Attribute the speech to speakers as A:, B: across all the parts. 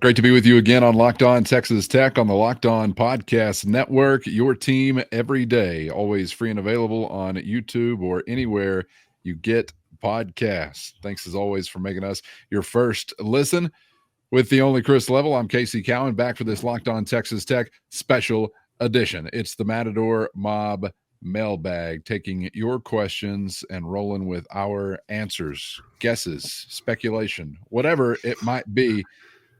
A: Great to be with you again on Locked On Texas Tech on the Locked On Podcast Network. Your team every day, always free and available on YouTube or anywhere you get podcasts. Thanks as always for making us your first listen. With the only Chris Level, I'm Casey Cowan, back for this Locked On Texas Tech special edition. It's the Matador Mob Mailbag, taking your questions and rolling with our answers, guesses, speculation, whatever it might be.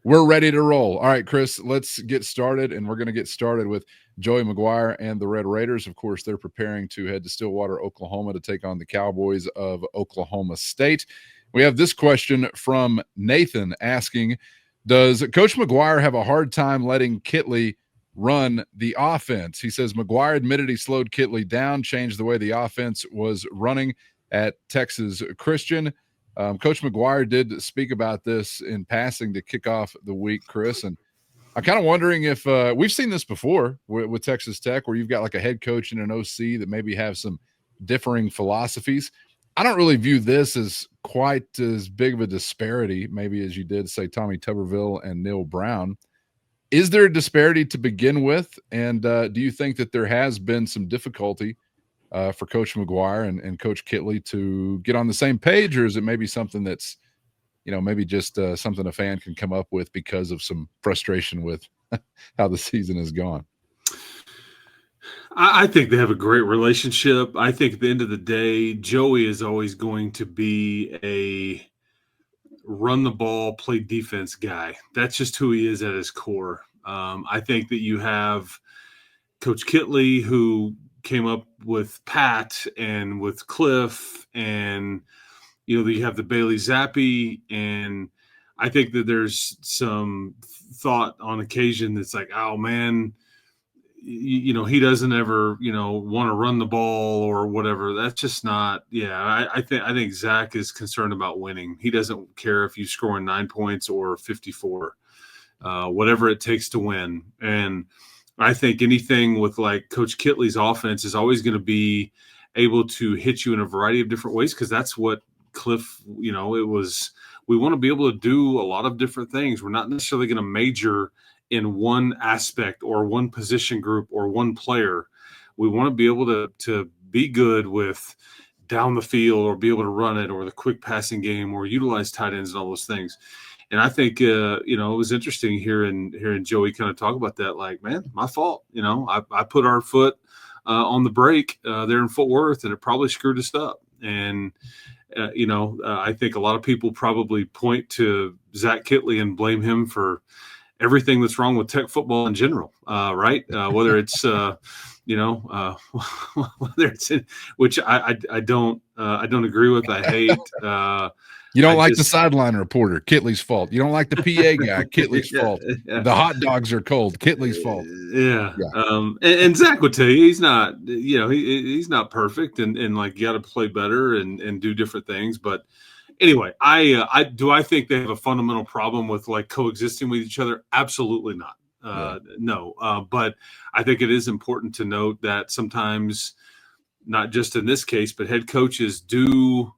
A: We're ready to roll. All right, Chris, let's get started, and we're going to get started with Joey Maguire and the Red Raiders. Of course, they're preparing to head to Stillwater, Oklahoma to take on the Cowboys of Oklahoma State. We have this question from Nathan asking, does Coach Maguire have a hard time letting Kitley run the offense? He says Maguire admitted he slowed Kitley down, changed the way the offense was running at Texas Christian. Coach Maguire did speak about this in passing to kick off the week, Chris, and I'm kind of wondering if we've seen this before with Texas Tech, where you've got like a head coach and an OC that maybe have some differing philosophies. I don't really view this as quite as big of a disparity, maybe as you did say Tommy Tuberville and Neil Brown. Is there a disparity to begin with? And do you think that there has been some difficulty for Coach Maguire and Coach Kitley to get on the same page, or is it maybe something that's, maybe just something a fan can come up with because of some frustration with how the season has gone?
B: I think they have a great relationship. I think at the end of the day, Joey is always going to be a run the ball, play defense guy. That's just who he is at his core. I think that you have Coach Kitley, who came up with Pat and with Cliff, and you have the Bailey Zappi, and I think that there's some thought on occasion that's like, oh man, he doesn't ever want to run the ball or whatever. That's just not. I think Zach is concerned about winning. He doesn't care if you score 9 points or 54, whatever it takes to win. And I think anything with like Coach Kitley's offense is always going to be able to hit you in a variety of different ways, because that's what Cliff, it was. We want to be able to do a lot of different things. We're not necessarily going to major in one aspect or one position group or one player. We want to be able to be good with down the field, or be able to run it, or the quick passing game, or utilize tight ends and all those things. And I think, it was interesting hearing Joey kind of talk about that. Like, man, my fault. I put our foot on the brake there in Fort Worth, and it probably screwed us up. And, I think a lot of people probably point to Zach Kitley and blame him for everything that's wrong with Tech football in general, right? Whether it's, whether it's which I don't agree with. I hate.
A: You don't like the sideline reporter, Kitley's fault. You don't like the PA guy, Kitley's fault. Yeah. The hot dogs are cold, Kitley's fault.
B: Yeah. And Zach would tell you he's not, he's not perfect, and like you got to play better and do different things. But anyway, I think they have a fundamental problem with like coexisting with each other? Absolutely not. No. But I think it is important to note that sometimes, not just in this case, but head coaches do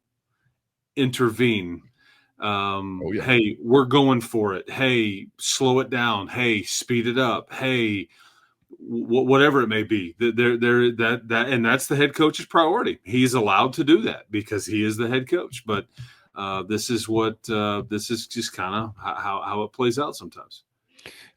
B: intervene. Hey, we're going for it. Hey, slow it down. Hey, speed it up. Hey, whatever it may be. And that's the head coach's priority. He's allowed to do that because he is the head coach. But this is just kind of how it plays out sometimes.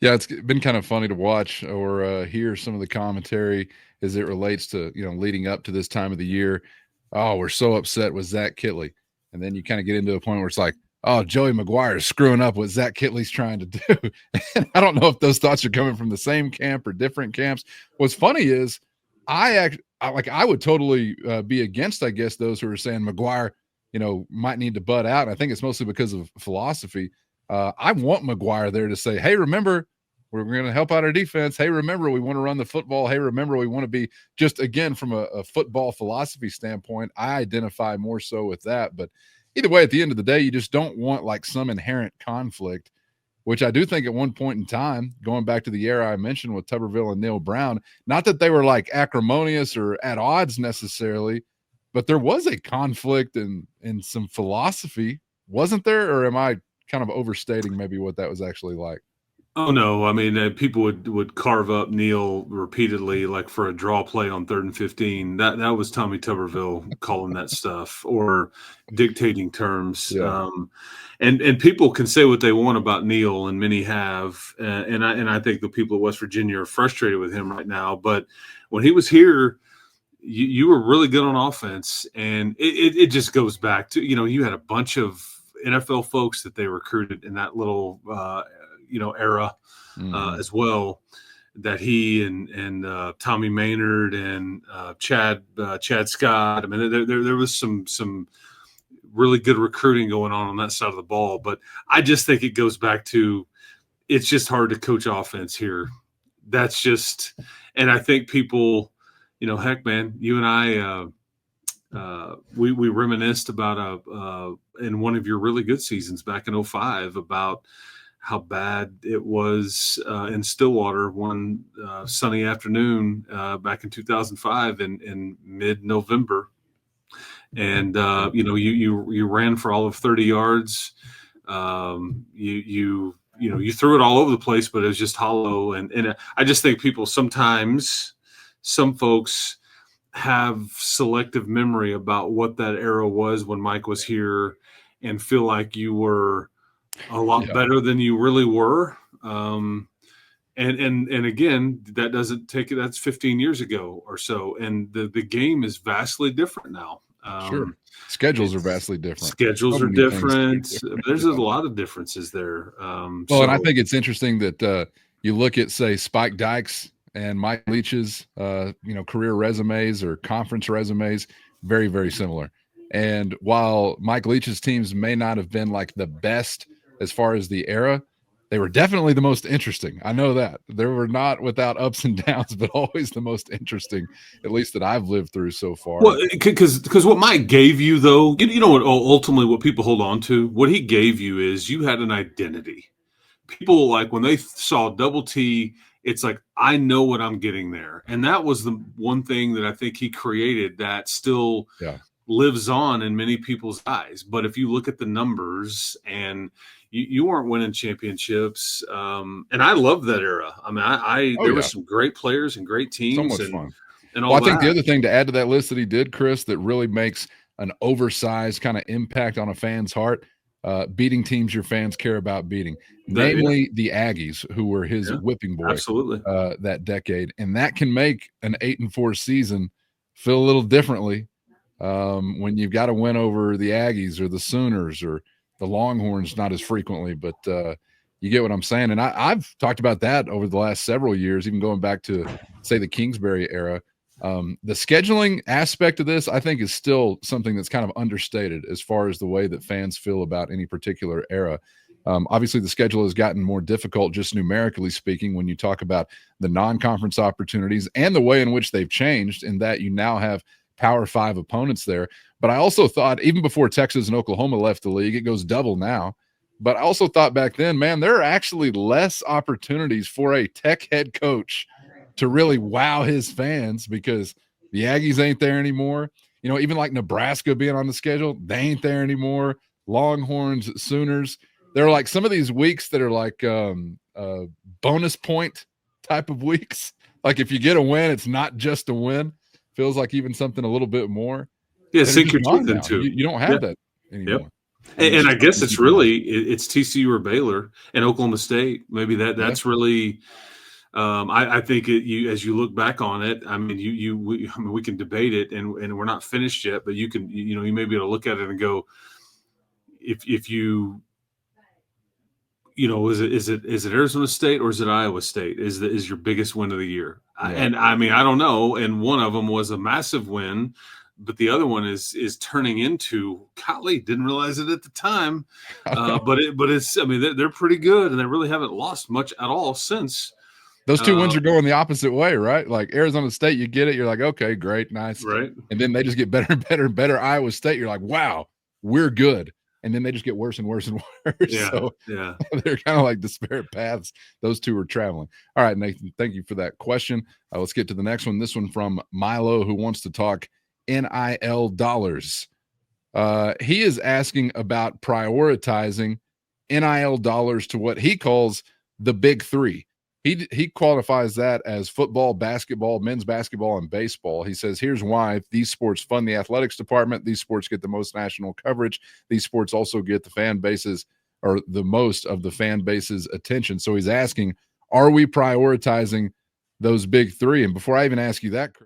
A: Yeah, it's been kind of funny to watch or hear some of the commentary as it relates to, leading up to this time of the year. Oh, we're so upset with Zach Kitley. And then you kind of get into a point where it's like, oh, Joey Maguire is screwing up what Zach Kitley's trying to do. And I don't know if those thoughts are coming from the same camp or different camps. What's funny is I would totally be against, I guess, those who are saying Maguire, might need to butt out. And I think it's mostly because of philosophy. I want Maguire there to say, hey, remember, we're going to help out our defense. Hey, remember, we want to run the football. Hey, remember, we want to be just, again, from a football philosophy standpoint, I identify more so with that. But either way, at the end of the day, you just don't want like some inherent conflict, which I do think at one point in time, going back to the era I mentioned with Tuberville and Neil Brown, not that they were like acrimonious or at odds necessarily, but there was a conflict in some philosophy, wasn't there? Or am I kind of overstating maybe what that was actually like?
B: Oh no, I mean people would carve up Neil repeatedly, like for a draw play on 3rd and 15. That was Tommy Tuberville calling that stuff or dictating terms.
A: Yeah.
B: And people can say what they want about Neil, and many have, and I think the people of West Virginia are frustrated with him right now. But when he was here, you were really good on offense, and it just goes back to you had a bunch of NFL folks that they recruited in that little era as well, that he and Tommy Maynard and Chad Scott. I mean, there was some really good recruiting going on that side of the ball, but I just think it goes back to it's just hard to coach offense here. That's just, and I think people, heck, man, you and I. We reminisced about in one of your really good seasons back in 05 about how bad it was in Stillwater one sunny afternoon back in 2005 in mid-November. And, you ran for all of 30 yards. You threw it all over the place, but it was just hollow. And I just think some folks have selective memory about what that era was when Mike was here and feel like you were a lot better than you really were. And again, that doesn't take it. That's 15 years ago or so. And the game is vastly different now.
A: Sure. Schedules are vastly different.
B: Schedules are different. There's a lot of differences there.
A: And I think it's interesting that you look at, say, Spike Dykes and Mike Leach's, career resumes or conference resumes, very, very similar. And while Mike Leach's teams may not have been like the best as far as the era, they were definitely the most interesting. I know that. They were not without ups and downs, but always the most interesting, at least that I've lived through so far.
B: Well, because what Mike gave you, though, what ultimately what people hold on to, what he gave you is you had an identity. People, like, when they saw Double T, it's like, I know what I'm getting there. And that was the one thing that I think he created that still lives on in many people's eyes. But if you look at the numbers and you weren't winning championships. And I love that era. I mean, there were some great players and great teams.
A: So much fun. And all I think the other thing to add to that list that he did, Chris, that really makes an oversized kind of impact on a fan's heart, beating teams your fans care about beating, namely the Aggies, who were his whipping boy that decade. And that can make an 8-4 season feel a little differently when you've got to win over the Aggies or the Sooners or the Longhorns, not as frequently, but you get what I'm saying. And I've talked about that over the last several years, even going back to, say, the Kingsbury era. The scheduling aspect of this, I think, is still something that's kind of understated as far as the way that fans feel about any particular era. Obviously, the schedule has gotten more difficult, just numerically speaking, when you talk about the non-conference opportunities and the way in which they've changed, in that you now have Power 5 opponents there. But I also thought, even before Texas and Oklahoma left the league, it goes double now. But I also thought back then, man, there are actually less opportunities for a Tech head coach to really wow his fans, because the Aggies ain't there anymore. Even like Nebraska being on the schedule, they ain't there anymore. Longhorns, Sooners. There are like some of these weeks that are like bonus point type of weeks. Like if you get a win, it's not just a win. Feels like even something a little bit more.
B: Yeah, sink your teeth into.
A: You don't have that anymore.
B: Yep. And I guess it's TCU or Baylor and Oklahoma State. Maybe that's really. I think as you look back on it, I mean, we can debate it, and we're not finished yet. But you can, you may be able to look at it and go, if you. Is it Arizona State or is it Iowa State? Is your biggest win of the year? Yeah. And I mean, I don't know. And one of them was a massive win, but the other one is turning into, golly, didn't realize it at the time. But it's, I mean, they're pretty good, and they really haven't lost much at all since.
A: Those two wins are going the opposite way, right? Like Arizona State, you get it. You're like, okay, great, nice.
B: Right.
A: And then they just get better and better and better. Iowa State, you're like, wow, we're good. And then they just get worse and worse and worse.
B: Yeah,
A: so they're kind of like disparate paths those two are traveling. All right, Nathan, thank you for that question. Let's get to the next one. This one from Milo, who wants to talk NIL dollars. He is asking about prioritizing NIL dollars to what he calls the big three. He qualifies that as football, basketball, men's basketball, and baseball. He says, here's why: these sports fund the athletics department. These sports get the most national coverage. These sports also get the fan bases, or the most of the fan base's attention. So he's asking, are we prioritizing those big three? And before I even ask you that,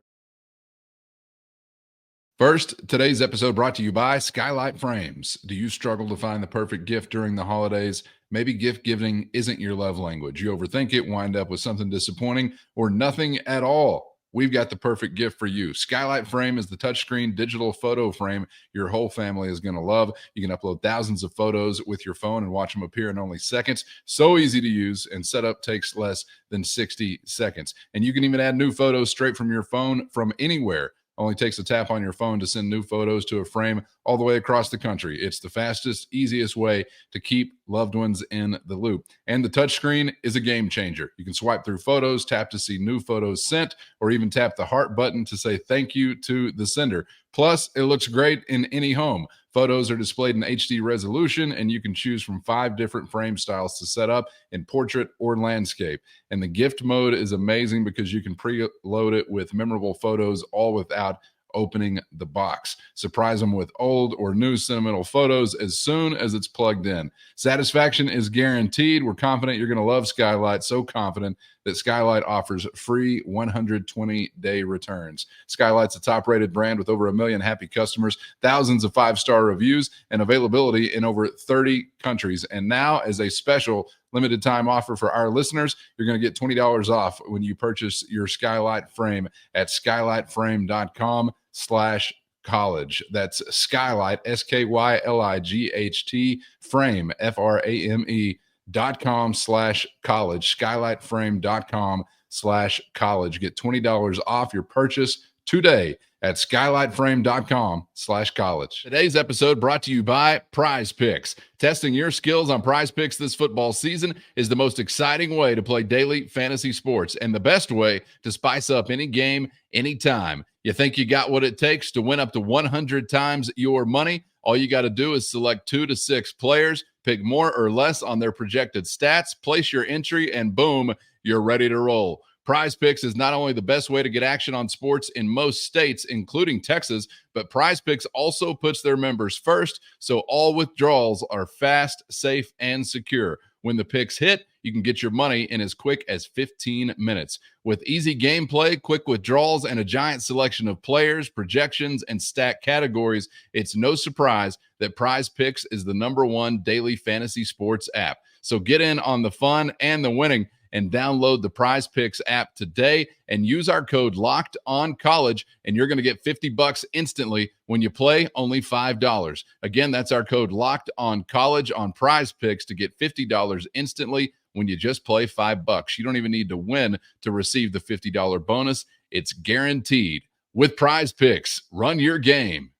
A: first, today's episode brought to you by Skylight Frames. Do you struggle to find the perfect gift during the holidays? Maybe gift giving isn't your love language. You overthink it, wind up with something disappointing, or nothing at all. We've got the perfect gift for you. Skylight Frame is the touchscreen digital photo frame your whole family is going to love. You can upload thousands of photos with your phone and watch them appear in only seconds. So easy to use, and setup takes less than 60 seconds. And you can even add new photos straight from your phone from anywhere. Only takes a tap on your phone to send new photos to a frame all the way across the country. It's the fastest, easiest way to keep loved ones in the loop. And the touchscreen is a game changer. You can swipe through photos, tap to see new photos sent, or even tap the heart button to say thank you to the sender. Plus, it looks great in any home. Photos are displayed in HD resolution, and you can choose from 5 different frame styles to set up in portrait or landscape. And the gift mode is amazing because you can preload it with memorable photos all without opening the box. Surprise them with old or new sentimental photos as soon as it's plugged in. Satisfaction is guaranteed. We're confident you're going to love Skylight, so confident that Skylight offers free 120-day returns. Skylight's a top-rated brand with over 1 million happy customers, thousands of 5-star reviews, and availability in over 30 countries. And now, as a special limited time offer for our listeners, you're going to get $20 off when you purchase your Skylight frame at skylightframe.com/college. That's Skylight, SKYLIGHT, frame, FRAME.com/college, skylightframe.com/college. Get $20 off your purchase today at skylightframe.com/college. Today's episode brought to you by PrizePicks. Testing your skills on PrizePicks this football season is the most exciting way to play daily fantasy sports and the best way to spice up any game, anytime. You think you got what it takes to win up to 100 times your money? All you got to do is select 2 to 6 players, pick more or less on their projected stats, place your entry, and boom, you're ready to roll. PrizePicks is not only the best way to get action on sports in most states, including Texas, but PrizePicks also puts their members first, so all withdrawals are fast, safe, and secure. When the picks hit, you can get your money in as quick as 15 minutes. With easy gameplay, quick withdrawals, and a giant selection of players, projections, and stat categories, it's no surprise that PrizePicks is the #1 daily fantasy sports app. So get in on the fun and the winning and download the PrizePicks app today and use our code LOCKEDONCollege, and you're going to get $50 instantly when you play only $5. Again, that's our code LOCKEDONCollege on PrizePicks to get $50 instantly when you just play $5. You don't even need to win to receive the $50 bonus. It's guaranteed. With PrizePicks, run your game.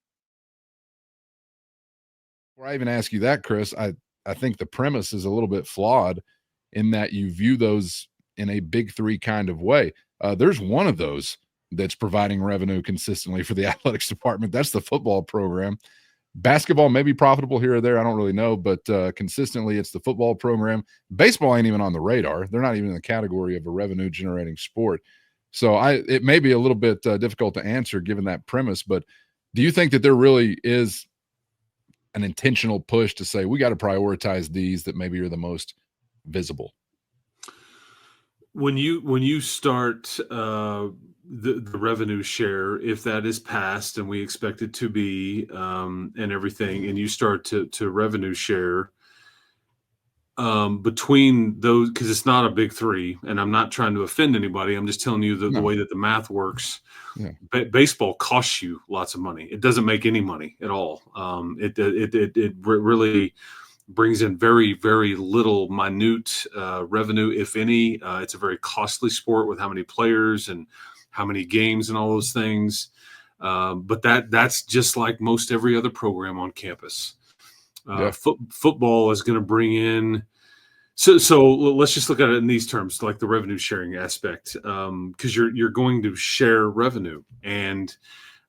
A: Before I even ask you that, Chris, I think the premise is a little bit flawed in that you view those in a big three kind of way. There's one of those that's providing revenue consistently for the athletics department. That's the football program. Basketball may be profitable here or there. I don't really know, but consistently it's the football program. Baseball ain't even on the radar. They're not even in the category of a revenue generating sport. So it may be a little bit difficult to answer given that premise, but do you think that there really is an intentional push to say we got to prioritize these that maybe are the most visible?
B: When you start the revenue share, if that is passed, and we expect it to be, and everything, and you start to revenue share between those, because it's not a big three, and I'm not trying to offend anybody. I'm just telling you the way that the math works. Yeah. Baseball costs you lots of money. It doesn't make any money at all. It really brings in very, very little minute revenue, if any. It's a very costly sport with how many players and how many games and all those things. But that's just like most every other program on campus. Football is going to bring in. So let's just look at it in these terms, like the revenue sharing aspect, because you're going to share revenue, and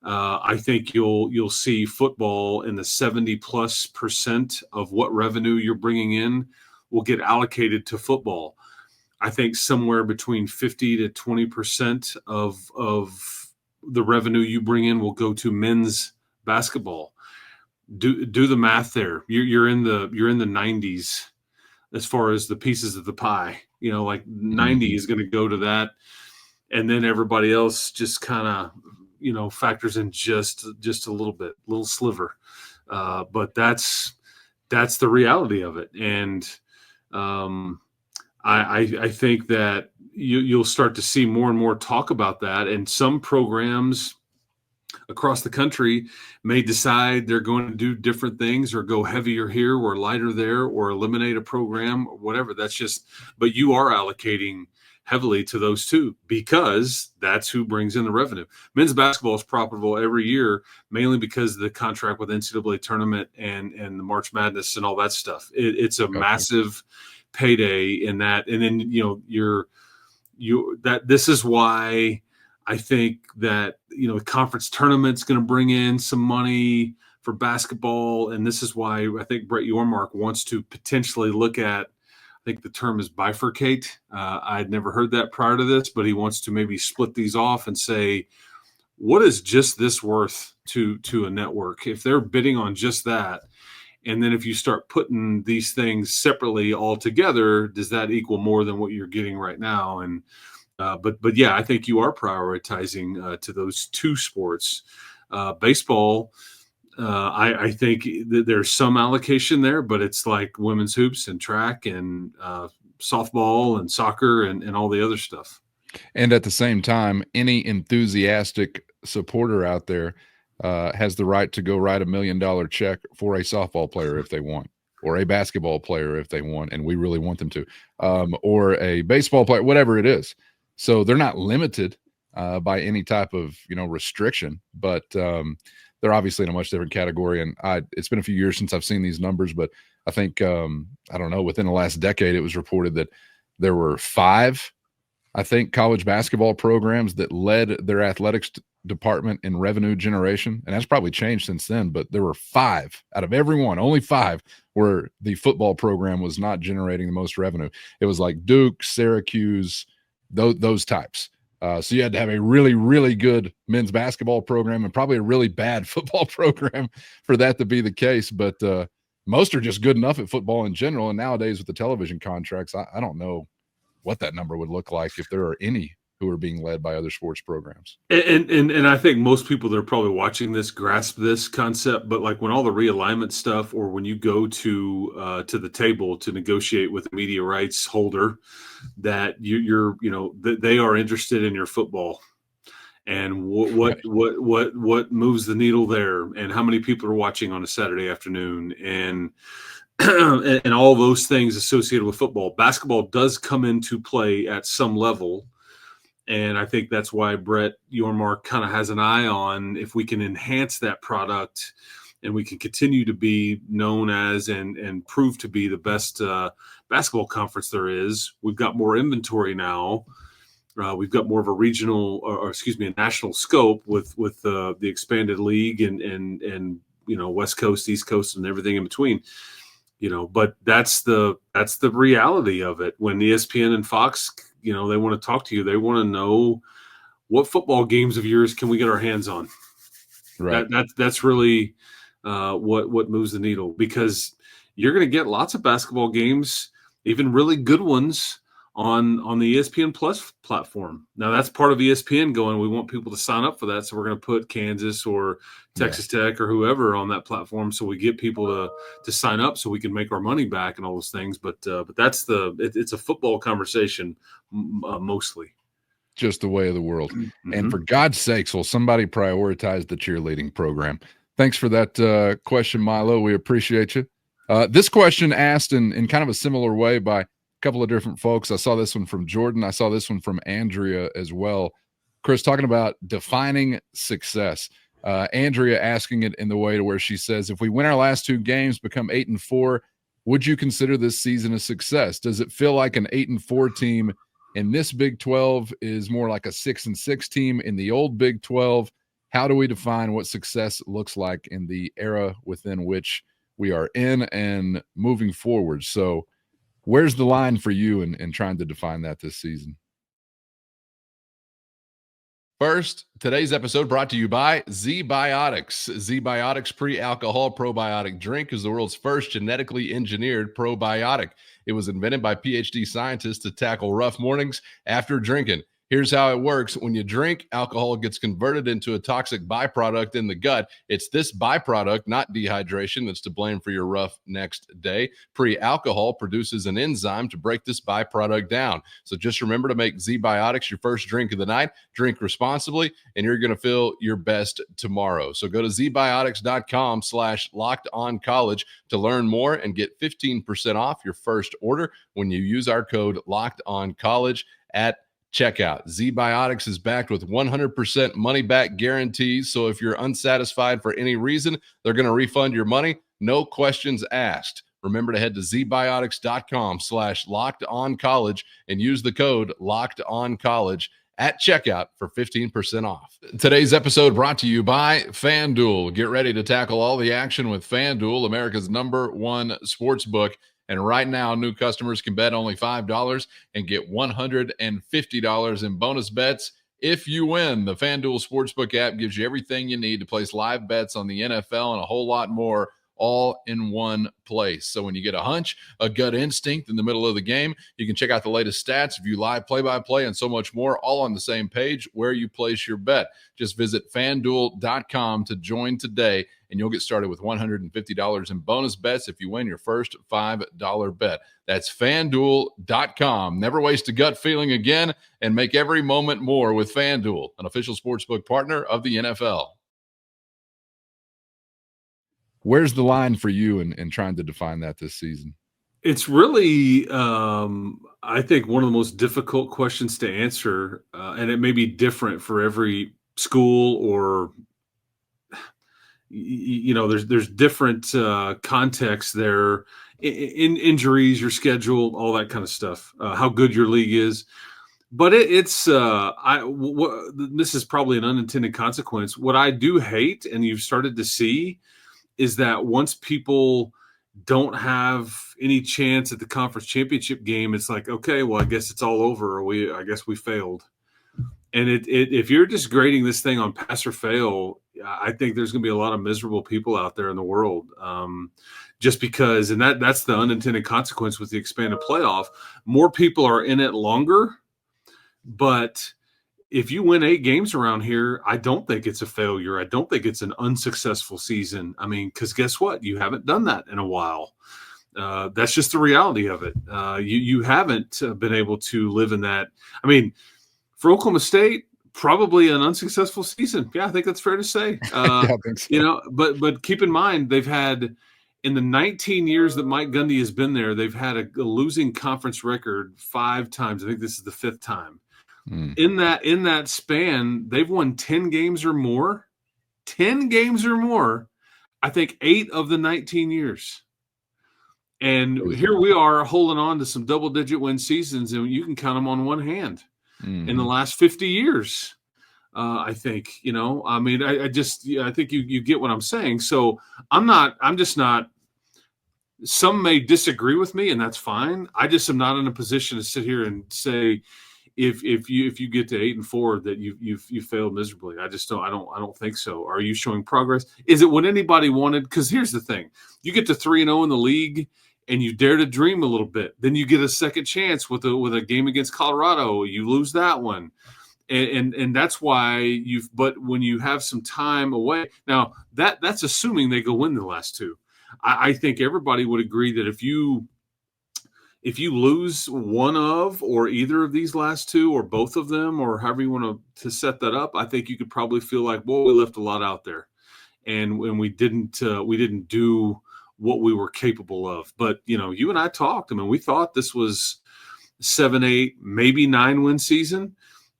B: I think you'll see football in the 70+% of what revenue you're bringing in will get allocated to football. I think somewhere between 50 to 20% of the revenue you bring in will go to men's basketball. Do the math there. You're in the 90s as far as the pieces of the pie. Like 90 is going to go to that, and then everybody else just kind of factors in just a little sliver. But that's the reality of it, and I think that you'll start to see more and more talk about that, and some programs across the country may decide they're going to do different things or go heavier here or lighter there or eliminate a program or whatever. But you are allocating heavily to those two because that's who brings in the revenue. Men's basketball is profitable every year, mainly because of the contract with NCAA tournament and the March Madness and all that stuff. It's a massive payday in that. And then, this is why I think that, the conference tournament's going to bring in some money for basketball. And this is why I think Brett Yormark wants to potentially look at, I think the term is bifurcate. I'd never heard that prior to this, but he wants to maybe split these off and say, what is just this worth to a network? If they're bidding on just that, and then if you start putting these things separately all together, does that equal more than what you're getting right now? And but yeah, I think you are prioritizing to those two sports. Baseball, I think there's some allocation there, but it's like women's hoops and track and softball and soccer and all the other stuff.
A: And at the same time, any enthusiastic supporter out there has the right to go write $1 million check for a softball player if they want, or a basketball player if they want, and we really want them to, or a baseball player, whatever it is. So they're not limited by any type of restriction, but they're obviously in a much different category. And it's been a few years since I've seen these numbers, but I think I don't know, within the last decade, it was reported that there were 5, I think, college basketball programs that led their athletics department in revenue generation. And that's probably changed since then, but there were 5 out of every one, only 5 where the football program was not generating the most revenue. It was like Duke, Syracuse, those types. So you had to have a really, really good men's basketball program and probably a really bad football program for that to be the case. But most are just good enough at football in general. And nowadays with the television contracts, I don't know what that number would look like if there are any who are being led by other sports programs.
B: And I think most people that are probably watching this grasp this concept, but like when all the realignment stuff, or when you go to the table to negotiate with the media rights holder, that that they are interested in your football and what moves the needle there, and how many people are watching on a Saturday afternoon, and and all those things associated with football. Basketball does come into play at some level. And I think that's why Brett Yormark kind of has an eye on if we can enhance that product and we can continue to be known as and prove to be the best basketball conference there is. We've got more inventory now. We've got more of a regional, or excuse me, a national scope with the expanded league and West Coast, East Coast, and everything in between. But that's the reality of it. When ESPN and Fox, they want to talk to you. They want to know what football games of yours can we get our hands on. Right. That's really what moves the needle, because you're going to get lots of basketball games, even really good ones, on the ESPN Plus platform. Now that's part of ESPN going, we want people to sign up for that, so we're going to put Kansas or Texas Tech or whoever on that platform, so we get people to sign up so we can make our money back and all those things. But that's it's a football conversation mostly.
A: Just the way of the world. Mm-hmm. And for God's sakes, will somebody prioritize the cheerleading program? Thanks for that question, Milo. We appreciate you. This question asked in kind of a similar way by couple of different folks. I saw this one from Jordan. I saw this one from Andrea as well. Chris, talking about defining success. Andrea asking it in the way to where she says, if we win our last 2 games, become 8-4, would you consider this season a success? Does it feel like an 8-4 team in this Big 12 is more like a 6-6 team in the old Big 12? How do we define what success looks like in the era within which we are in and moving forward? So Where's the line for you in trying to define that this season? First, today's episode brought to you by ZBiotics. ZBiotics Pre Alcohol Probiotic Drink is the world's first genetically engineered probiotic. It was invented by PhD scientists to tackle rough mornings after drinking. Here's how it works. When you drink, alcohol gets converted into a toxic byproduct in the gut. It's this byproduct, not dehydration, that's to blame for your rough next day. Pre-alcohol produces an enzyme to break this byproduct down. So just remember to make ZBiotics your first drink of the night. Drink responsibly, and you're going to feel your best tomorrow. So go to zbiotics.com/lockedoncollege to learn more and get 15% off your first order when you use our code LOCKEDONCollege at checkout. ZBiotics is backed with 100% money back guarantees. So if you're unsatisfied for any reason, they're going to refund your money. No questions asked. Remember to head to zbiotics.com/lockedoncollege and use the code LOCKEDONCollege at checkout for 15% off. Today's episode brought to you by FanDuel. Get ready to tackle all the action with FanDuel, America's #1 sports book. And right now, new customers can bet only $5 and get $150 in bonus bets if you win. The FanDuel Sportsbook app gives you everything you need to place live bets on the NFL and a whole lot more, all in one place. So when you get a hunch, a gut instinct in the middle of the game, you can check out the latest stats, view live play-by-play, and so much more, all on the same page where you place your bet. Just visit FanDuel.com to join today, and you'll get started with $150 in bonus bets if you win your first $5 bet. That's FanDuel.com. Never waste a gut feeling again, and make every moment more with FanDuel, an official sportsbook partner of the NFL. Where's the line for you in trying to define that this season?
B: It's really, I think, one of the most difficult questions to answer, and it may be different for every school, or there's different contexts there, in injuries, your schedule, all that kind of stuff, how good your league is. But this is probably an unintended consequence. What I do hate, and you've started to see, is that once people don't have any chance at the conference championship game, it's like, okay, well, I guess it's all over, or I guess we failed. And if you're just grading this thing on pass or fail, I think there's going to be a lot of miserable people out there in the world, just because, and that's the unintended consequence with the expanded playoff. More people are in it longer, but if you win 8 games around here, I don't think it's a failure. I don't think it's an unsuccessful season. I mean, because guess what? You haven't done that in a while. That's just the reality of it. You haven't been able to live in that. I mean, for Oklahoma State, probably an unsuccessful season. Yeah, I think that's fair to say.
A: Yeah, I think so.
B: But keep in mind, they've had, in the 19 years that Mike Gundy has been there, they've had a losing conference record 5 times. I think this is the 5th time. In that span, they've won 10 games or more. 10 games or more, I think 8 of the 19 years. And here we are holding on to some double-digit win seasons, and you can count them on one hand in the last 50 years. I think, I mean, I think you get what I'm saying. So I'm just not, some may disagree with me, and that's fine. I just am not in a position to sit here and say, if you get to 8-4 that you failed miserably. I don't think so. Are you showing progress? Is it what anybody wanted? Because here's the thing: you get to 3-0 in the league, and you dare to dream a little bit. Then you get a second chance with a game against Colorado. You lose that one, and that's why But when you have some time away, now that's assuming they go win the last 2. I think everybody would agree that if you lose one of, or either of these last 2, or both of them, or however you want to set that up, I think you could probably feel like, well, we left a lot out there, and when we didn't do what we were capable of. But you and I talked. I mean, we thought this was 7, 8, maybe 9 win season.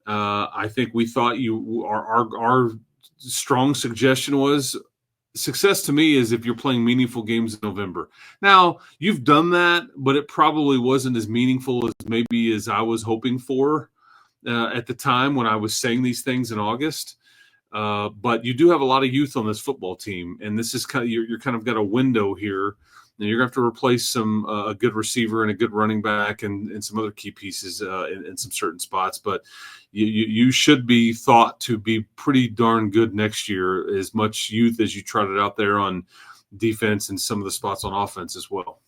B: I think we thought our strong suggestion was, success to me is if you're playing meaningful games in November. Now, you've done that, but it probably wasn't as meaningful as I was hoping for at the time when I was saying these things in August. But you do have a lot of youth on this football team, and this is kind of you're kind of got a window here And you're going to have to replace a good receiver and a good running back and some other key pieces in some certain spots. But you should be thought to be pretty darn good next year, as much youth as you trotted out there on defense and some of the spots on offense as well.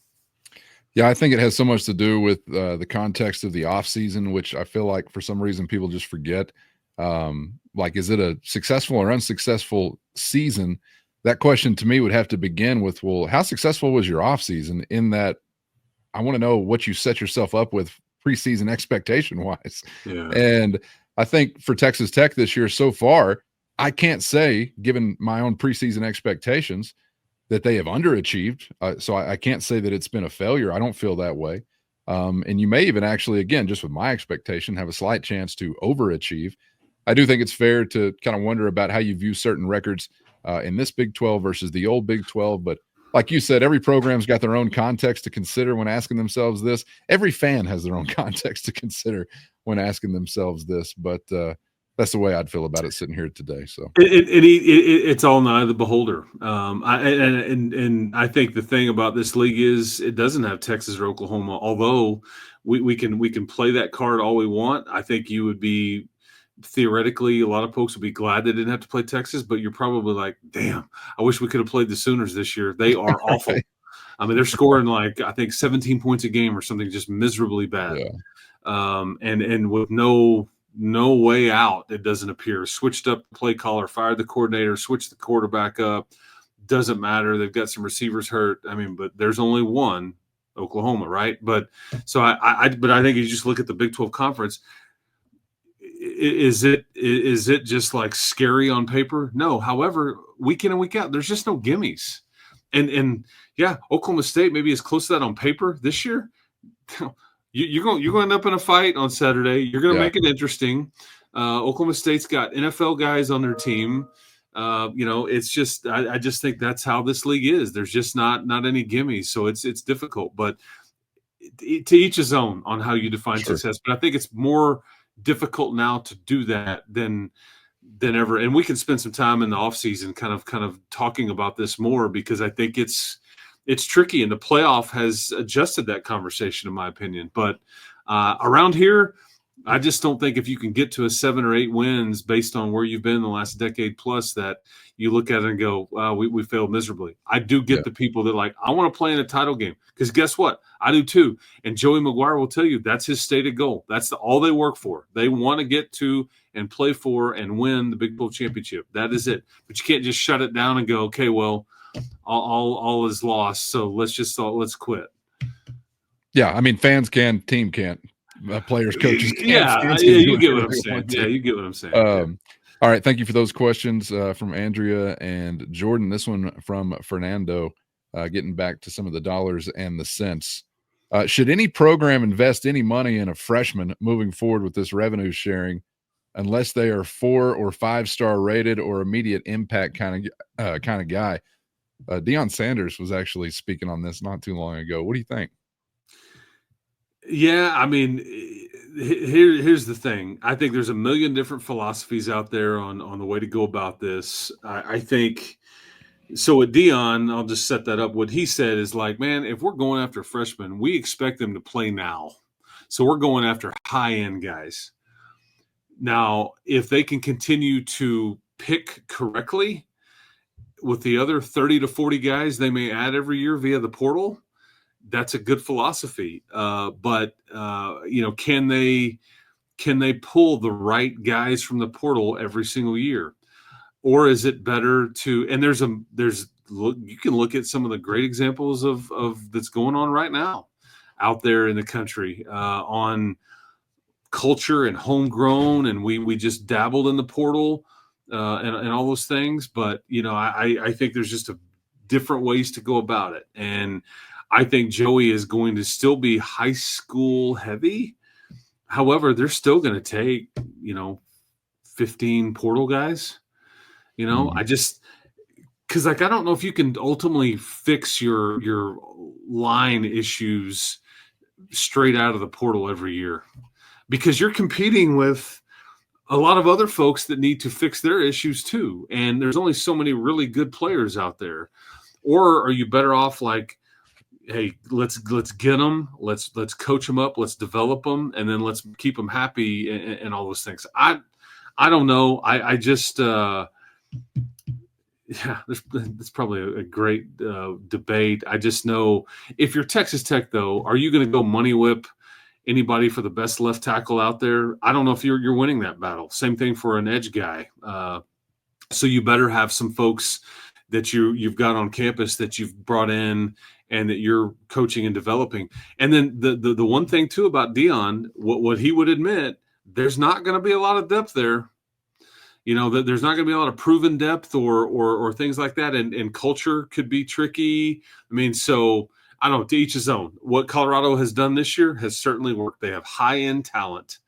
A: Yeah, I think it has so much to do with the context of the offseason, which I feel like for some reason people just forget. Like, is it a successful or unsuccessful season? That question to me would have to begin with, well, how successful was your offseason? In that, I want to know what you set yourself up with preseason expectation wise.
B: Yeah.
A: And I think for Texas Tech this year so far, I can't say, given my own preseason expectations, that they have underachieved. So I can't say that it's been a failure. I don't feel that way. And you may even actually, again, just with my expectation, have a slight chance to overachieve. I do think it's fair to kind of wonder about how you view certain records in this Big 12 versus the old Big 12. But like you said, every program's got their own context to consider when asking themselves this. Every fan has their own context to consider when asking themselves this. But that's the way I'd feel about it sitting here today. So
B: it's all in the eye of the beholder. And I think the thing about this league is it doesn't have Texas or Oklahoma. Although we can play that card all we want. I think you would be theoretically, a lot of folks would be glad they didn't have to play Texas, but you're probably like, damn, I wish we could have played the Sooners this year. They are awful.
A: Right.
B: I mean, they're scoring like, I think 17 points a game or something, just miserably bad.
A: Yeah.
B: And with no way out, it doesn't appear. Switched up the play caller, fired the coordinator, switched the quarterback up. Doesn't matter. They've got some receivers hurt. I mean, but there's only one, Oklahoma, right? But so I think you just look at the Big 12 conference. Is it just like scary on paper? No. However, week in and week out, there's just no gimmies. And yeah, Oklahoma State maybe is close to that on paper this year. You're going to end up in a fight on Saturday. You're going to make it interesting. Oklahoma State's got NFL guys on their team. It's just I just think that's how this league is. There's just not any gimmies, so it's difficult. But to each his own on how you define success. But I think it's more difficult now to do that than ever. And we can spend some time in the offseason kind of talking about this more, because I think it's tricky, and the playoff has adjusted that conversation, in my opinion. But around here, I just don't think if you can get to a 7 or 8 wins based on where you've been the last decade plus, that you look at it and go, wow, we failed miserably. I do get the people that like, I want to play in a title game, because guess what? I do too. And Joey Maguire will tell you that's his stated goal. That's all they work for. They want to get to and play for and win the Big 12 championship. That is it. But you can't just shut it down and go, okay, well, all is lost, so let's quit.
A: Yeah, I mean, fans can, team can't. Players, coaches can't.
B: You get what I'm saying. Yeah, you get what I'm saying.
A: All right, thank you for those questions from Andrea and Jordan. This one from Fernando, getting back to some of the dollars and the cents. Should any program invest any money in a freshman moving forward with this revenue sharing, unless they are 4 or 5-star rated or immediate impact kind of guy? Deion Sanders was actually speaking on this not too long ago. What do you think?
B: Yeah, I mean, here's the thing. I think there's a million different philosophies out there on the way to go about this. I think so. With Deion, I'll just set that up. What he said is like, man, if we're going after freshmen, we expect them to play now. So we're going after high-end guys. Now, if they can continue to pick correctly with the other 30 to 40 guys they may add every year via the portal, that's a good philosophy. But can they pull the right guys from the portal every single year? Or is it better to, and you can look at some of the great examples of that's going on right now out there in the country on culture and homegrown. And we just dabbled in the portal and all those things. But, I think there's just different ways to go about it. And I think Joey is going to still be high school heavy. However, they're still going to take, 15 portal guys. I just, because I don't know if you can ultimately fix your line issues straight out of the portal every year, because you're competing with a lot of other folks that need to fix their issues too. And there's only so many really good players out there. Or are you better off like hey, let's get them, let's coach them up, let's develop them, and then let's keep them happy and all those things. I don't know. I just yeah, that's probably a great debate. I just know if you're Texas Tech, though, are you going to go money whip anybody for the best left tackle out there? I don't know if you're winning that battle. Same thing for an edge guy. So you better have some folks that you've got on campus that you've brought in and that you're coaching and developing. And then the one thing too about Dion, what he would admit, there's not going to be a lot of depth there. You know, that there's not going to be a lot of proven depth or things like that, and culture could be tricky. I mean, so I don't know, to each his own. What Colorado has done this year has certainly worked. They have high-end talent,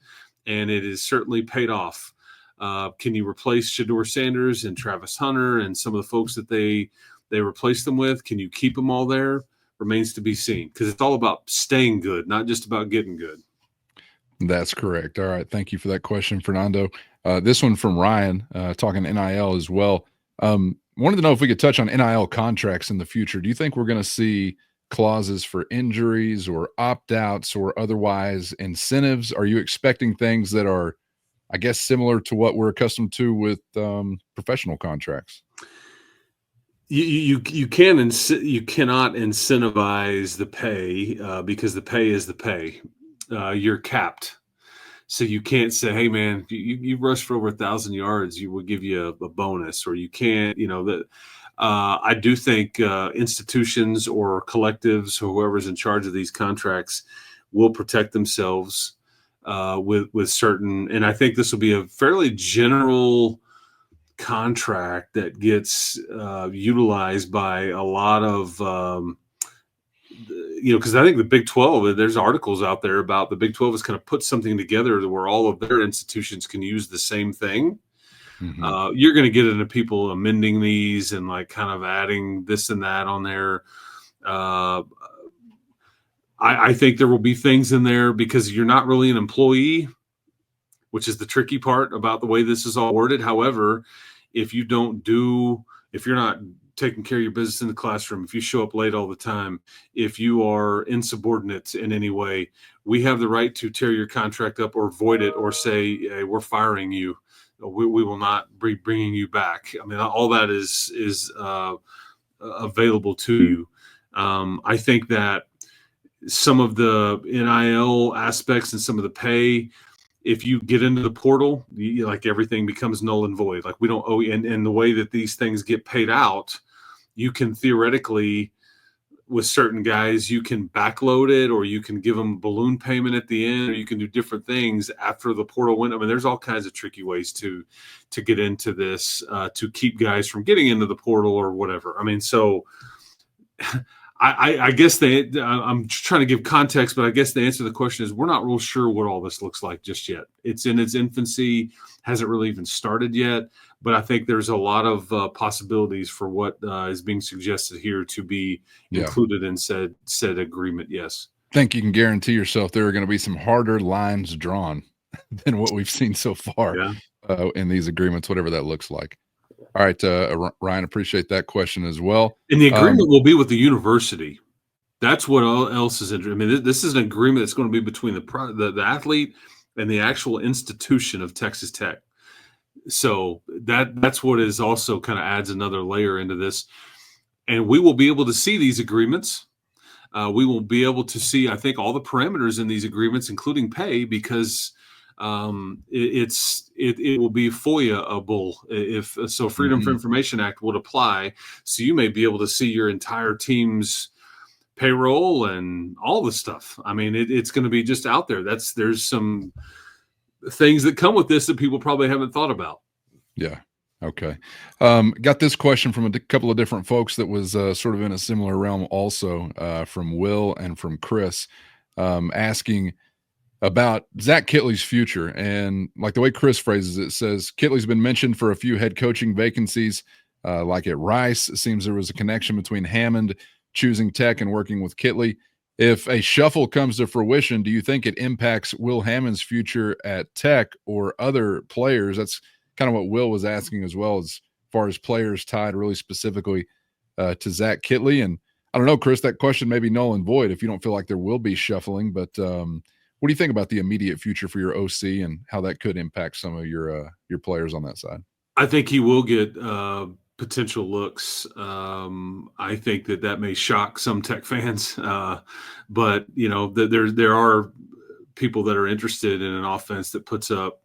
B: and it has certainly paid off. Can you replace Shedeur Sanders and Travis Hunter and some of the folks that they replaced them with? Can you keep them all there? Remains to be seen, because it's all about staying good, not just about getting good.
A: That's correct. All right. Thank you for that question, Fernando. This one from Ryan, talking NIL as well. Wanted to know if we could touch on NIL contracts in the future. Do you think we're going to see clauses for injuries or opt-outs or otherwise incentives? Are you expecting things that are, I guess, similar to what we're accustomed to with professional contracts?
B: You cannot incentivize the pay because the pay is the pay. You're capped. So you can't say, hey, man, you rush for over 1,000 yards, you will give you a bonus, or you can't, that. I do think institutions or collectives or whoever's in charge of these contracts will protect themselves with certain, and I think this will be a fairly general contract that gets utilized by a lot of because I think the Big 12, there's articles out there about the Big 12 is kind of put something together where all of their institutions can use the same thing. Mm-hmm. You're going to get into people amending these and like kind of adding this and that on there. I think there will be things in there because you're not really an employee, which is the tricky part about the way this is all worded. However, if you're not taking care of your business in the classroom, if you show up late all the time, if you are insubordinate in any way, we have the right to tear your contract up or void it or say, hey, we're firing you. We will not be bringing you back. I mean, all that is available to you. I think that some of the NIL aspects and some of the pay, if you get into the portal, like everything becomes null and void. Like we don't owe you, and the way that these things get paid out, you can theoretically, with certain guys, you can backload it, or you can give them balloon payment at the end, or you can do different things after the portal window. I mean, there's all kinds of tricky ways to get into this, to keep guys from getting into the portal or whatever. I mean, so I guess I'm trying to give context, but I guess the answer to the question is we're not real sure what all this looks like just yet. It's in its infancy, hasn't really even started yet, but I think there's a lot of possibilities for what is being suggested here to be included in said agreement. Yes.
A: I think you can guarantee yourself there are going to be some harder lines drawn than what we've seen so far in these agreements, whatever that looks like. All right, Ryan, appreciate that question as well.
B: And the agreement will be with the university. That's what else is interesting. I mean, this is an agreement that's going to be between the athlete and the actual institution of Texas Tech. So that's what is also kind of adds another layer into this. And we will be able to see these agreements. We will be able to see, I think, all the parameters in these agreements, including pay, because it will be FOIA-able if so. Freedom of Information Act would apply, so you may be able to see your entire team's payroll and all the stuff. I mean, it's going to be just out there. There's some things that come with this that people probably haven't thought about.
A: Yeah. Okay. Got this question from a couple of different folks that was sort of in a similar realm also, from Will and from Chris, asking about Zach Kitley's future. And like the way Chris phrases it, says Kitley's been mentioned for a few head coaching vacancies, like at Rice. It seems there was a connection between Hammond choosing Tech and working with Kitley. If a shuffle comes to fruition, do you think it impacts Will Hammond's future at Tech or other players? That's kind of what Will was asking, as well, as far as players tied really specifically to Zach Kitley. And I don't know, Chris, that question may be null and void if you don't feel like there will be shuffling, but what do you think about the immediate future for your OC and how that could impact some of your players on that side?
B: I think he will get potential looks. I think that may shock some Tech fans, but there are people that are interested in an offense that puts up,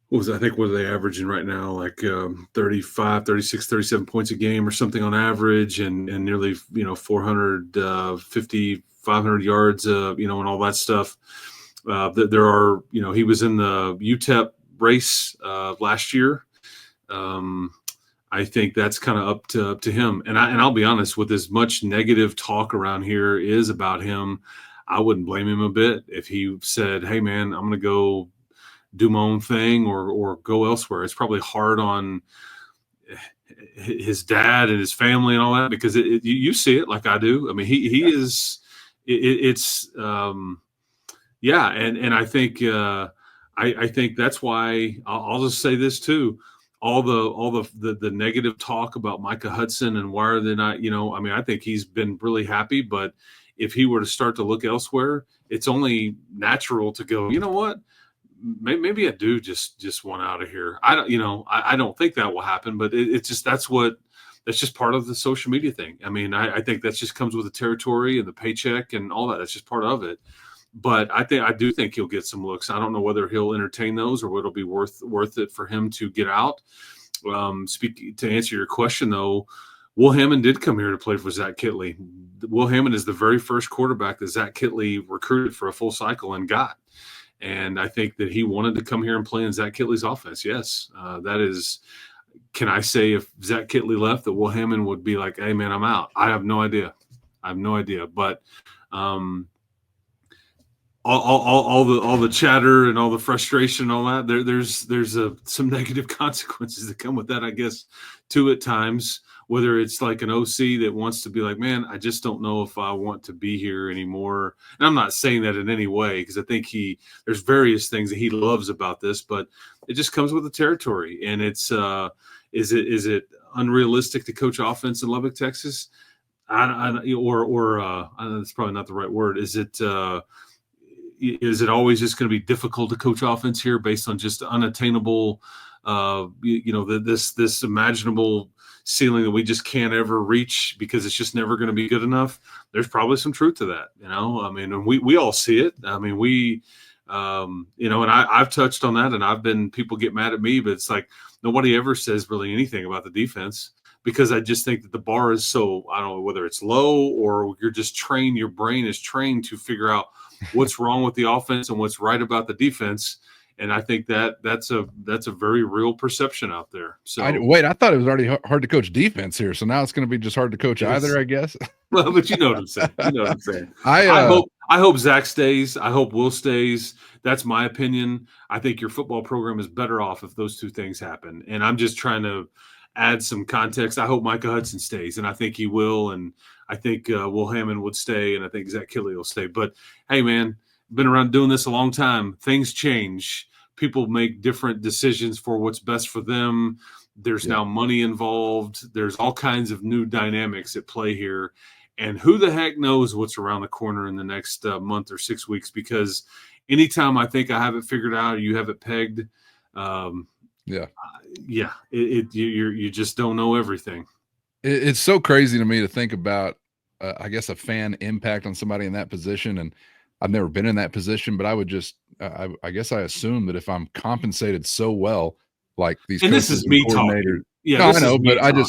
B: what are they averaging right now? Like 35, 36, 37 points a game or something on average, and nearly 450, 500 yards, and all that stuff. There are, he was in the UTEP race last year. I think that's kind of up to him. And I'll be honest, with as much negative talk around here is about him, I wouldn't blame him a bit if he said, "Hey man, I'm going to go do my own thing or go elsewhere." It's probably hard on his dad and his family and all that, because you see it like I do. I mean, he is. It's yeah, and I think I think that's why I'll just say this too. All the negative talk about Micah Hudson and why are they not, I mean, I think he's been really happy, but if he were to start to look elsewhere, it's only natural to go, you know what? Maybe I do just want out of here. I don't think that will happen, but it's just, that's just part of the social media thing. I mean, I think that just comes with the territory and the paycheck and all that. That's just part of it. But I do think he'll get some looks. I don't know whether he'll entertain those or whether it'll be worth it for him to get out. To answer your question though, Will Hammond did come here to play for Zach Kittley. Will Hammond is the very first quarterback that Zach Kittley recruited for a full cycle and got. And I think that he wanted to come here and play in Zach Kittley's offense. Yes, that is. Can I say if Zach Kittley left that Will Hammond would be like, "Hey man, I'm out"? I have no idea. But all the chatter and all the frustration and all that, there's some negative consequences that come with that, I guess, too, at times. Whether it's like an OC that wants to be like, "Man, I just don't know if I want to be here anymore." And I'm not saying that in any way, because I think there's various things that he loves about this, but it just comes with the territory. And it's is it unrealistic to coach offense in Lubbock, Texas? That's probably not the right word. Is it always just going to be difficult to coach offense here based on just unattainable, this imaginable ceiling that we just can't ever reach because it's just never going to be good enough? There's probably some truth to that. I mean, and we all see it. I mean, and I've touched on that, and people get mad at me, but it's like nobody ever says really anything about the defense, because I just think that the bar is so, I don't know whether it's low or you're just trained, your brain is trained to figure out what's wrong with the offense and what's right about the defense. And I think that's a very real perception out there. So
A: I thought it was already hard to coach defense here, so now it's going to be just hard to coach either, I guess.
B: Well, but you know what I'm saying. I hope Zach stays. I hope Will stays. That's my opinion. I think your football program is better off if those two things happen. And I'm just trying to add some context. I hope Micah Hudson stays, and I think he will. And I think Will Hammond would stay, and I think Zach Kittley will stay. But hey, man, been around doing this a long time. Things change. People make different decisions for what's best for them. There's now money involved. There's all kinds of new dynamics at play here. And who the heck knows what's around the corner in the next month or 6 weeks, because anytime I think I have it figured out or you have it pegged, you just don't know everything.
A: It's so crazy to me to think about, I guess, a fan impact on somebody in that position. And I've never been in that position, but I would just, I guess I assume that if I'm compensated so well, like these,
B: and this is me talking. Yeah,
A: no, I know, but I would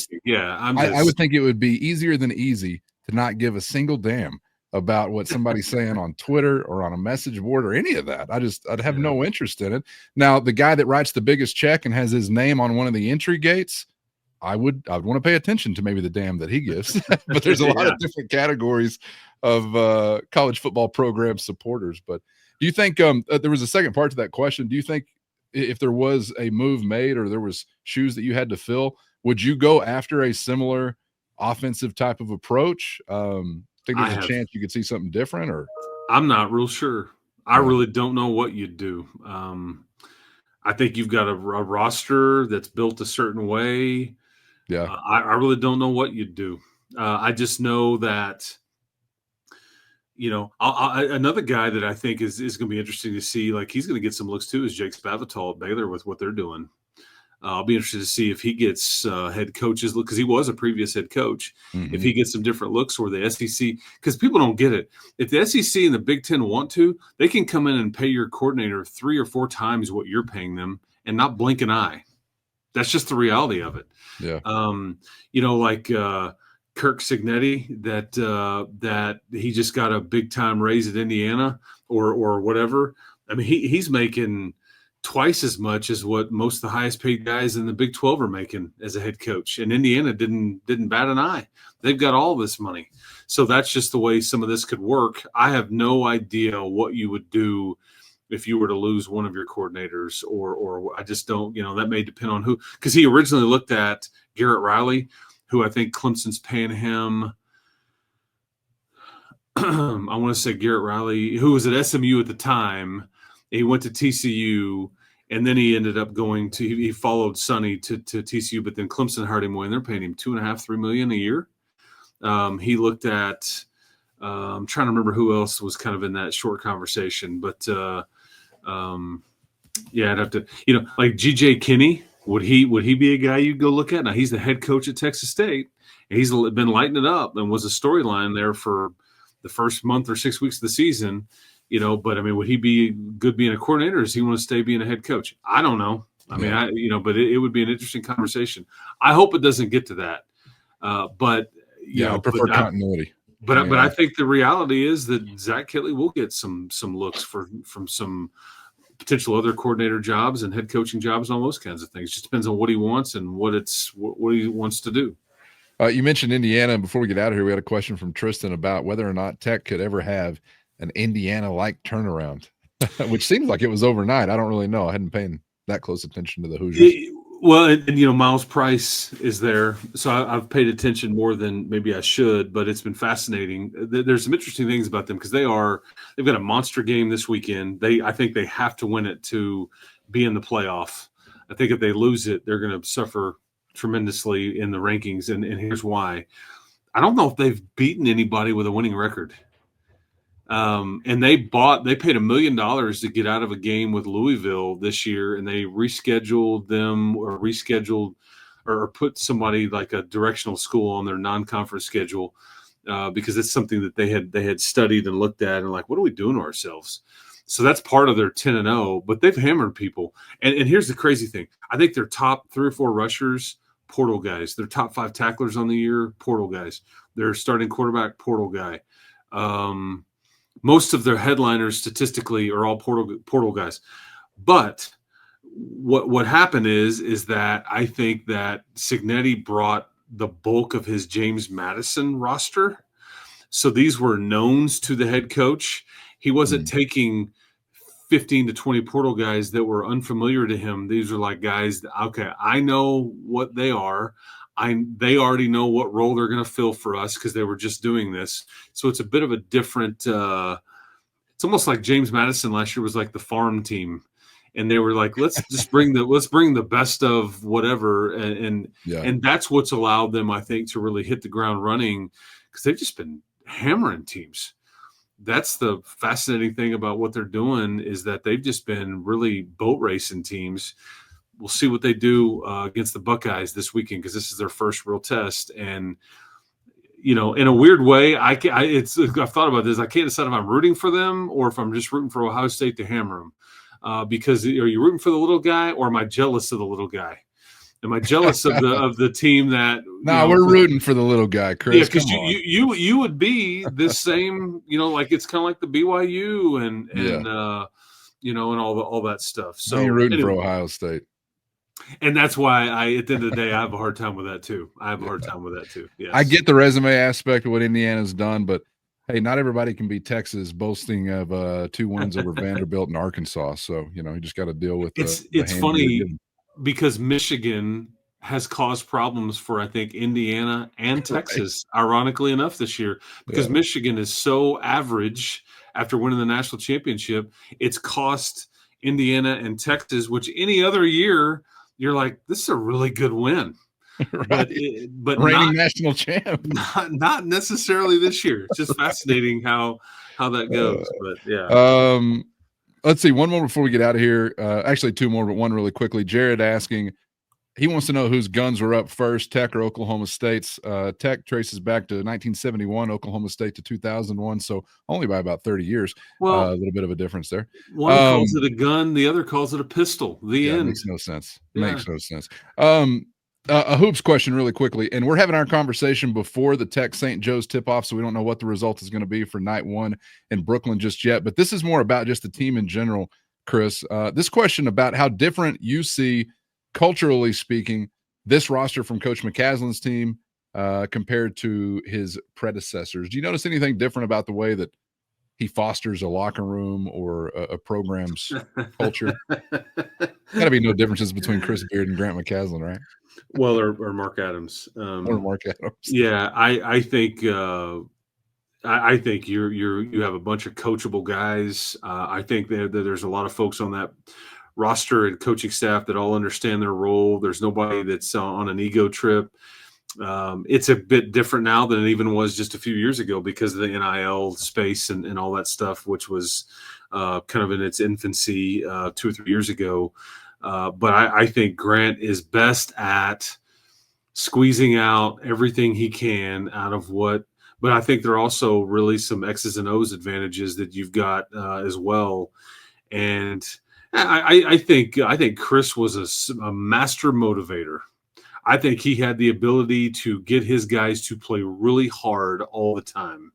A: think it would be easier than easy to not give a single damn about what somebody's saying on Twitter or on a message board or any of that. I'd have no interest in it. Now, the guy that writes the biggest check and has his name on one of the entry gates, I would want to pay attention to maybe the damn that he gives. But there's a lot of different categories of college football program supporters. But do you think there was a second part to that question? Do you think if there was a move made or there was shoes that you had to fill, would you go after a similar offensive type of approach? Think there's a chance you could see something different? Or
B: I'm not real sure. I really don't know what you'd do. I think you've got a roster that's built a certain way.
A: Yeah,
B: I really don't know what you'd do. I just know that, another guy that I think is going to be interesting to see, like he's going to get some looks too, is Jake Spavital at Baylor with what they're doing. I'll be interested to see if he gets head coaches look, because he was a previous head coach.
A: Mm-hmm.
B: If he gets some different looks, or the SEC, because people don't get it. If the SEC and the Big Ten want to, they can come in and pay your coordinator 3 or 4 times what you're paying them and not blink an eye. That's just the reality of it.
A: Yeah.
B: Like Kirk Signetti, that he just got a big time raise at Indiana or whatever. I mean, he's making twice as much as what most of the highest paid guys in the Big 12 are making as a head coach. And Indiana didn't bat an eye. They've got all this money. So that's just the way some of this could work. I have no idea what you would do if you were to lose one of your coordinators, or I just don't, that may depend on who, because he originally looked at Garrett Riley, who I think Clemson's paying him. I want to say Garrett Riley, who was at SMU at the time. He went to TCU, and then he ended up he followed Sonny to TCU, but then Clemson hired him away, and they're paying him $2.5-3 million a year. He looked at, I'm trying to remember who else was kind of in that short conversation, but I'd have to, like GJ Kinney, would he be a guy you'd go look at? Now he's the head coach at Texas State, and he's been lighting it up and was a storyline there for the first month or 6 weeks of the season. But I mean, would he be good being a coordinator, or does he want to stay being a head coach? I don't know. I mean, but it would be an interesting conversation. I hope it doesn't get to that. But
A: I prefer continuity.
B: But I think the reality is that Zach Kittley will get some looks from some potential other coordinator jobs and head coaching jobs and all those kinds of things. It just depends on what he wants and what he wants to do.
A: You mentioned Indiana, and before we get out of here, we had a question from Tristan about whether or not Tech could ever have an Indiana-like turnaround, which seems like it was overnight. I don't really know. I hadn't paid that close attention to the Hoosiers.
B: Well, and Miles Price is there, so I've paid attention more than maybe I should, but it's been fascinating. There's some interesting things about them because they've got a monster game this weekend. I think they have to win it to be in the playoff. I think if they lose it, they're going to suffer tremendously in the rankings, and here's why. I don't know if they've beaten anybody with a winning record. And they paid $1 million to get out of a game with Louisville this year, and they rescheduled or put somebody like a directional school on their non-conference schedule because it's something that they had studied and looked at and like, what are we doing to ourselves? So that's part of their 10-0, but they've hammered people. And here's the crazy thing. I think their top 3 or 4 rushers, portal guys. Their top 5 tacklers on the year, portal guys. Their starting quarterback, portal guy. Most of their headliners statistically are all portal guys. But what happened is that I think that Signetti brought the bulk of his James Madison roster. So these were knowns to the head coach. He wasn't taking 15 to 20 portal guys that were unfamiliar to him. These are like guys that, okay, I know what they are. They already know what role they're going to fill for us because they were just doing this. So it's a bit of a different it's almost like James Madison last year was like the farm team. And they were like, let's bring the best of whatever. And that's what's allowed them, I think, to really hit the ground running because they've just been hammering teams. That's the fascinating thing about what they're doing is that they've just been really boat racing teams. We'll see what they do against the Buckeyes this weekend because this is their first real test. And, in a weird way, I've thought about this. I can't decide if I'm rooting for them or if I'm just rooting for Ohio State to hammer them. Because are you rooting for the little guy or am I jealous of the little guy? Am I jealous of the team that?
A: No, we're rooting for the little guy, Chris.
B: Yeah, because you would be the same. Like it's kind of like the BYU and and all that stuff. So
A: you're rooting for Ohio State.
B: And that's why at the end of the day, I have a hard time with that too. Yes.
A: I get the resume aspect of what Indiana's done, but hey, not everybody can be Texas boasting of 2 wins over Vanderbilt and Arkansas. So, you just got to deal with
B: it's funny because Michigan has caused problems for, I think, Indiana and Texas, ironically enough, this year, because Michigan is so average after winning the national championship. It's cost Indiana and Texas, which any other year, you're like, this is a really good win.
A: Right.
B: but
A: Reigning national champ.
B: not necessarily this year. It's just fascinating how that goes. But yeah.
A: Let's see, one more before we get out of here. Actually, two more, but one really quickly. Jared asking, he wants to know whose guns were up first, Tech or Oklahoma State's. Tech traces back to 1971, Oklahoma State to 2001, so only by about 30 years.
B: Well,
A: a little bit of a difference there.
B: One calls it a gun, the other calls it a pistol. The end.
A: Makes no sense. Yeah. Makes no sense. A hoops question really quickly, and we're having our conversation before the Tech St. Joe's tip-off, so we don't know what the result is going to be for night one in Brooklyn just yet, but this is more about just the team in general, Chris. This question about how different you see, culturally speaking, this roster from Coach McCasland's team compared to his predecessors. Do you notice anything different about the way that he fosters a locker room or a program's culture? Got to be no differences between Chris Beard and Grant McCasland, right?
B: Well, or Mark Adams.
A: Or Mark Adams.
B: Yeah, I think I think you have a bunch of coachable guys. I think that there's a lot of folks on that roster and coaching staff that all understand their role. There's nobody that's on an ego trip. It's a bit different now than it even was just a few years ago because of the NIL space and all that stuff, which was kind of in its infancy 2 or 3 years ago. But I think Grant is best at squeezing out everything he can out of what. But I think there are also really some X's and O's advantages that you've got as well. And I think Chris was a master motivator. I think he had the ability to get his guys to play really hard all the time.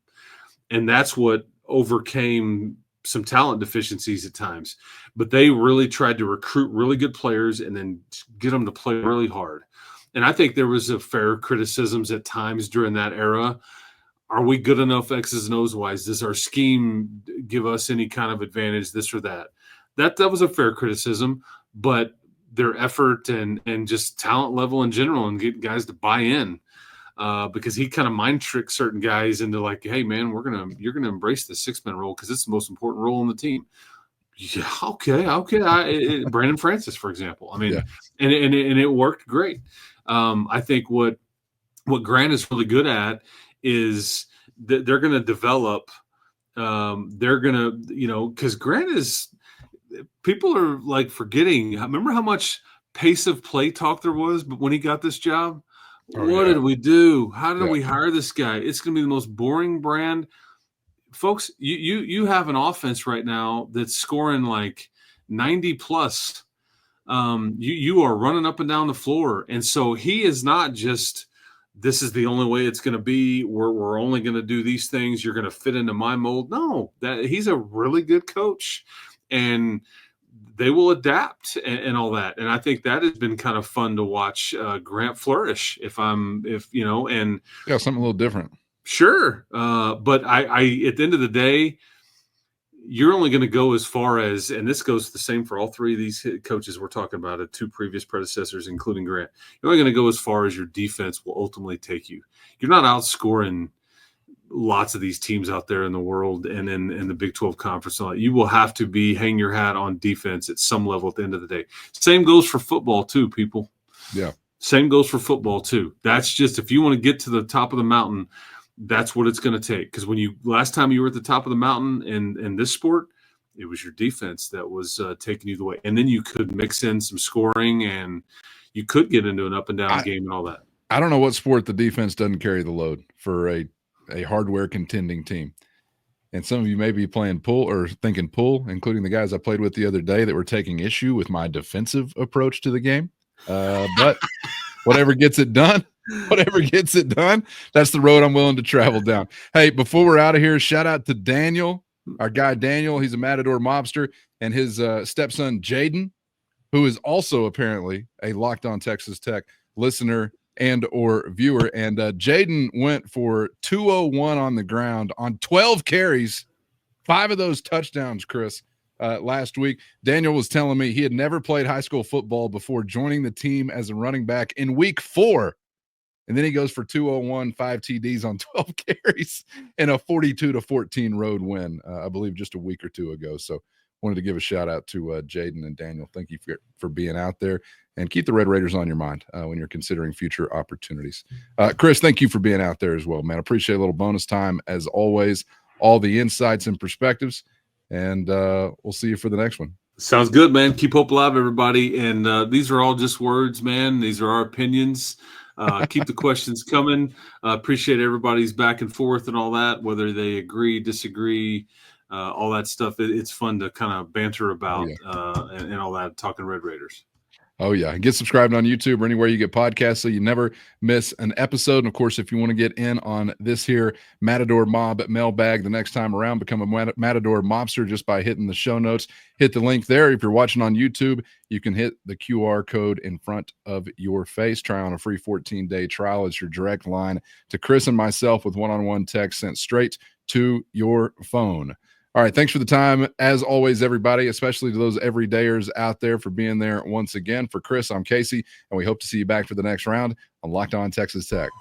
B: And that's what overcame some talent deficiencies at times. But they really tried to recruit really good players and then get them to play really hard. And I think there was a fair criticisms at times during that era. Are we good enough X's and O's wise? Does our scheme give us any kind of advantage, this or that? That was a fair criticism, but their effort and just talent level in general and get guys to buy in because he kind of mind tricked certain guys into like, hey man, you're gonna embrace the 6-man role because it's the most important role on the team. Yeah, okay. Brandon Francis, for example. I mean, yeah. and it worked great. I think what Grant is really good at is that they're going to develop. They're going to, because Grant is. People are like forgetting. Remember how much pace of play talk there was, but when he got this job, what did we do? How did we hire this guy? It's going to be the most boring brand. Folks, you have an offense right now that's scoring like 90 plus. You are running up and down the floor. And so he is not just, this is the only way it's going to be. We're only going to do these things. You're going to fit into my mold. No, that he's a really good coach and they will adapt and all that. And I think that has been kind of fun to watch Grant flourish and something
A: a little different.
B: Sure. But I at the end of the day, you're only going to go as far as, and this goes the same for all three of these coaches we're talking about, two previous predecessors, including Grant. You're only going to go as far as your defense will ultimately take you. You're not outscoring lots of these teams out there in the world and in the Big 12 conference. You will have to hang your hat on defense at some level at the end of the day. Same goes for football too, people.
A: Yeah.
B: Same goes for football too. That's just, if you want to get to the top of the mountain, that's what it's going to take. Because last time you were at the top of the mountain in this sport, it was your defense that was taking you the way. And then you could mix in some scoring and you could get into an up and down game and all that.
A: I don't know what sport the defense doesn't carry the load for a hardware contending team. And some of you may be playing pool or thinking pool, including the guys I played with the other day that were taking issue with my defensive approach to the game. But whatever gets it done, that's the road I'm willing to travel down. Hey, before we're out of here, shout out to Daniel, our guy Daniel. He's a Matador mobster, and his stepson Jaden, who is also apparently a Locked On Texas Tech listener and or viewer. And Jaden went for 201 on the ground on 12 carries, 5 of those touchdowns, Chris, last week. Daniel was telling me he had never played high school football before joining the team as a running back in week 4. And then he goes for 201, 5 TDs on 12 carries and a 42-14 road win, I believe just a week or two ago. So wanted to give a shout out to Jaden and Daniel. Thank you for being out there. and keep the Red Raiders on your mind when you're considering future opportunities. Chris, thank you for being out there as well, man. Appreciate a little bonus time as always, all the insights and perspectives, and we'll see you for the next one.
B: Sounds good, man. Keep hope alive, everybody. And these are all just words, man. These are our opinions. Keep the questions coming. Appreciate everybody's back and forth and all that, whether they agree, disagree, all that stuff. It's fun to kind of banter about and all that, talking Red Raiders.
A: Oh, yeah. Get subscribed on YouTube or anywhere you get podcasts so you never miss an episode. And, of course, if you want to get in on this here Matador Mob Mailbag the next time around, become a Matador Mobster just by hitting the show notes. Hit the link there. If you're watching on YouTube, you can hit the QR code in front of your face. Try on a free 14-day trial. It's your direct line to Chris and myself with one-on-one text sent straight to your phone. All right, thanks for the time, as always, everybody, especially to those everydayers out there for being there once again. For Chris, I'm Casey, and we hope to see you back for the next round on Locked On Texas Tech.